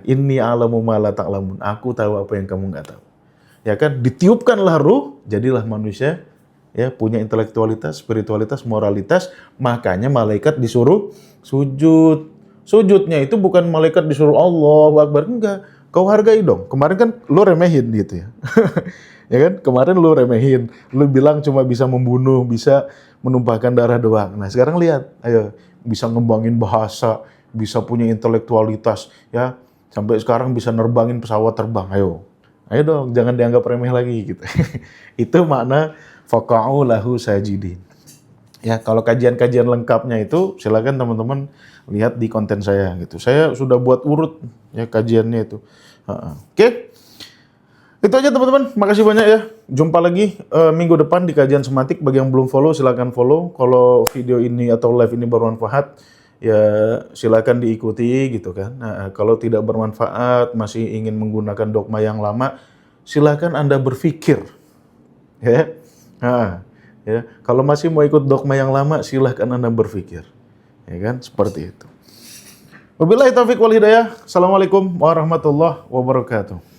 [SPEAKER 1] Inni a'lamu ma la ta'lamun. Aku tahu apa yang kamu nggak tahu. Ya kan, ditiupkanlah ruh, jadilah manusia ya punya intelektualitas, spiritualitas, moralitas. Makanya malaikat disuruh sujud. Sujudnya itu bukan malaikat disuruh Allahu Akbar, enggak. Kau hargai dong. Kemarin kan lu remehin gitu ya. Ya kan? Kemarin lu remehin, lu bilang cuma bisa membunuh, bisa menumpahkan darah doang. Nah, sekarang lihat, ayo bisa ngembangin bahasa, bisa punya intelektualitas ya. Sampai sekarang bisa nerbangin pesawat terbang. Ayo. Ayo dong, jangan dianggap remeh lagi gitu. Itu makna faqa'u lahu sajidin. Ya, kalau kajian-kajian lengkapnya itu silakan teman-teman lihat di konten saya gitu. Saya sudah buat urut ya kajiannya itu. Oke. Itu aja teman-teman, makasih banyak ya. Jumpa lagi minggu depan di kajian semantik. Bagi yang belum follow, silakan follow. Kalau video ini atau live ini bermanfaat, ya silakan diikuti gitu kan. Nah, kalau tidak bermanfaat, masih ingin menggunakan dogma yang lama, silakan Anda berpikir. Ya. Ya. Kalau masih mau ikut dogma yang lama, silakan Anda berpikir. Ya kan, seperti itu. Wabillahi taufiq wal hidayah. Assalamualaikum warahmatullahi wabarakatuh.